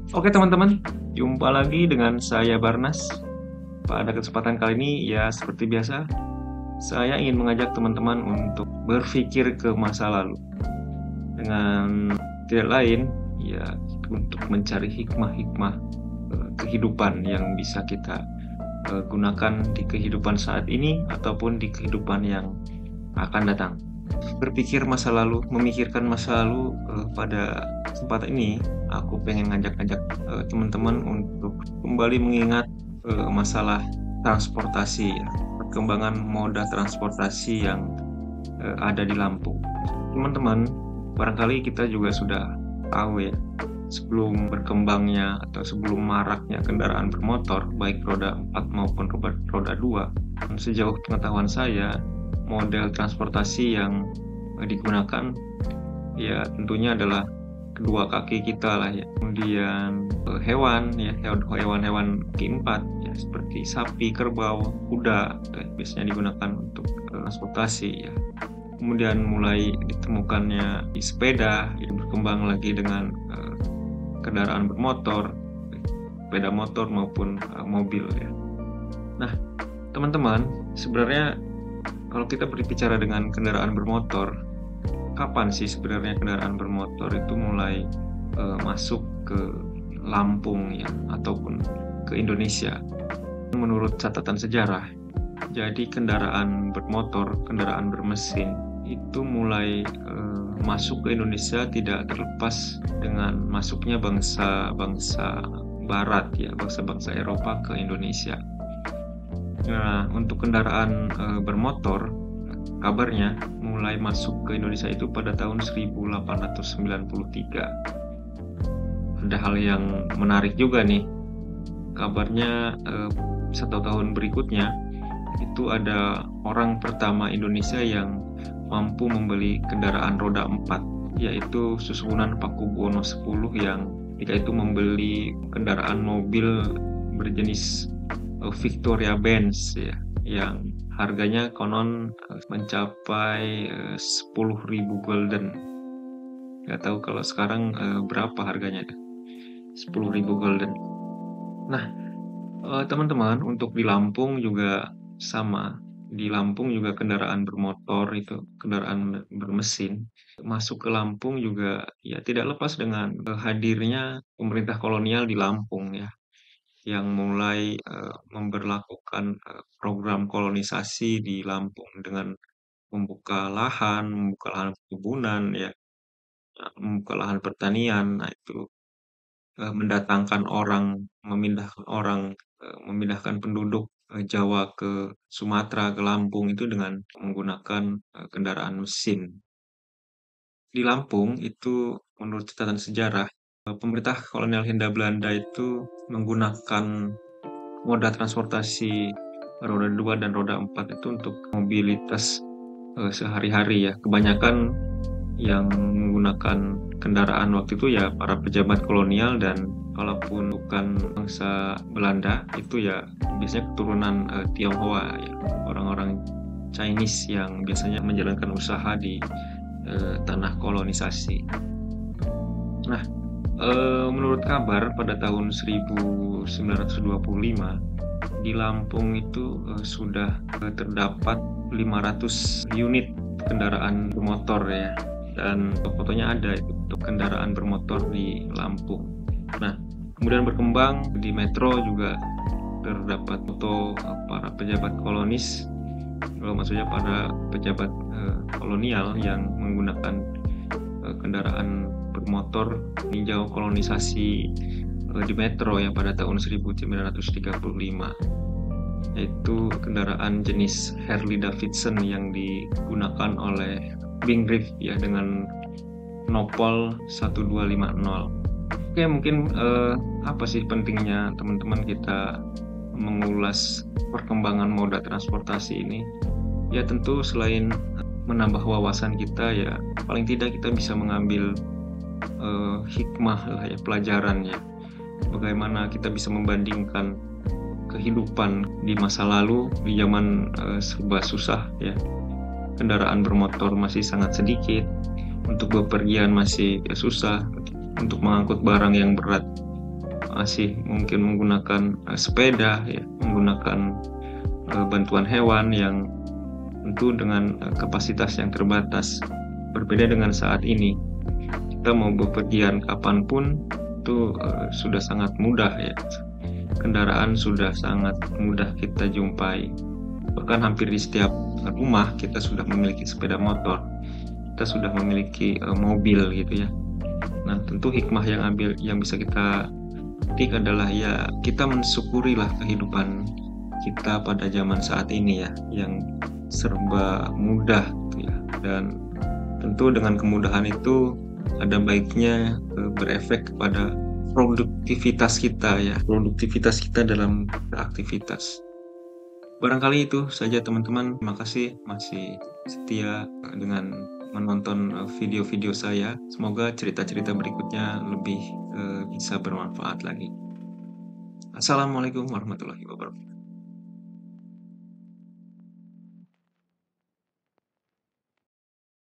Oke teman-teman, jumpa lagi dengan saya Barnas. Pada kesempatan kali ini ya seperti biasa, saya ingin mengajak teman-teman untuk berpikir ke masa lalu. Dengan tidak lain, ya untuk mencari hikmah-hikmah kehidupan yang bisa kita gunakan di kehidupan saat ini ataupun di kehidupan yang akan datang. Berpikir masa lalu, memikirkan masa lalu pada kesempatan ini, aku pengen ngajak-ngajak teman-teman untuk kembali mengingat masalah transportasi ya, perkembangan moda transportasi yang ada di Lampung. Teman-teman, barangkali kita juga sudah tahu ya, sebelum berkembangnya atau sebelum maraknya kendaraan bermotor, baik roda 4 maupun roda 2, sejauh pengetahuan saya, model transportasi yang digunakan ya tentunya adalah kedua kaki kita lah ya. Kemudian hewan ya, hewan-hewan kaki empat ya, seperti sapi, kerbau, kuda biasanya digunakan untuk transportasi ya. Kemudian mulai ditemukannya di sepeda yang berkembang lagi dengan kendaraan bermotor, sepeda motor maupun mobil ya. Nah, teman-teman, sebenarnya kalau kita berbicara dengan kendaraan bermotor, kapan sih sebenarnya kendaraan bermotor itu mulai masuk ke Lampung ya, ataupun ke Indonesia? Menurut catatan sejarah, jadi kendaraan bermotor, kendaraan bermesin itu mulai masuk ke Indonesia tidak terlepas dengan masuknya bangsa-bangsa Barat ya, bangsa-bangsa Eropa ke Indonesia. Nah, untuk kendaraan bermotor, kabarnya mulai masuk ke Indonesia itu pada tahun 1893. Ada hal yang menarik juga nih. Kabarnya 1 tahun berikutnya itu ada orang pertama Indonesia yang mampu membeli kendaraan roda 4, yaitu Susunan Pakubuwono X yang ketika itu membeli kendaraan mobil berjenis Victoria Benz ya, yang harganya konon mencapai 10.000 golden. Nggak tahu kalau sekarang berapa harganya, 10.000 golden. Nah, teman-teman, untuk di Lampung juga sama. Di Lampung juga kendaraan bermotor itu, kendaraan bermesin, masuk ke Lampung juga ya tidak lepas dengan hadirnya pemerintah kolonial di Lampung ya, yang mulai memberlakukan program kolonisasi di Lampung dengan membuka lahan perkebunan ya, membuka lahan pertanian. Nah, itu mendatangkan orang, memindahkan penduduk Jawa ke Sumatera, ke Lampung itu dengan menggunakan kendaraan mesin. Di Lampung itu menurut catatan sejarah, pemerintah kolonial Hindia Belanda itu menggunakan moda transportasi roda 2 dan roda 4 itu untuk mobilitas sehari-hari ya. Kebanyakan yang menggunakan kendaraan waktu itu ya para pejabat kolonial, dan kalaupun bukan bangsa Belanda itu ya biasanya keturunan Tionghoa ya, orang-orang Chinese yang biasanya menjalankan usaha di tanah kolonisasi. Nah, menurut kabar pada tahun 1925 di Lampung itu sudah terdapat 500 unit kendaraan bermotor ya, dan fotonya ada itu untuk kendaraan bermotor di Lampung. Nah, kemudian berkembang di Metro juga terdapat foto para pejabat kolonis, maksudnya para pejabat kolonial yang menggunakan kendaraan bermotor meninjau kolonisasi di Metro ya pada tahun 1935, yaitu kendaraan jenis Harley Davidson yang digunakan oleh Bing Reef ya dengan nopol 1250. Oke, mungkin apa sih pentingnya teman-teman kita mengulas perkembangan moda transportasi ini? Ya tentu selain menambah wawasan kita ya, paling tidak kita bisa mengambil hikmah lah ya, pelajaran ya. Bagaimana kita bisa membandingkan kehidupan di masa lalu di zaman serba susah ya. Kendaraan bermotor masih sangat sedikit, untuk bepergian masih susah, untuk mengangkut barang yang berat masih mungkin menggunakan sepeda, ya, menggunakan bantuan hewan yang tentu dengan kapasitas yang terbatas. Berbeda dengan saat ini, kita mau bepergian kapanpun itu sudah sangat mudah, ya. Kendaraan sudah sangat mudah kita jumpai. Bahkan hampir di setiap rumah kita sudah memiliki sepeda motor, kita sudah memiliki mobil gitu ya. Nah, tentu hikmah yang bisa kita petik adalah ya kita mensyukurilah kehidupan kita pada zaman saat ini ya, yang serba mudah gitu ya. Dan tentu dengan kemudahan itu ada baiknya berefek kepada produktivitas kita ya, produktivitas kita dalam beraktivitas. Barangkali itu saja teman-teman. Terima kasih masih setia dengan menonton video-video saya. Semoga cerita-cerita berikutnya lebih bisa bermanfaat lagi. Assalamualaikum warahmatullahi wabarakatuh.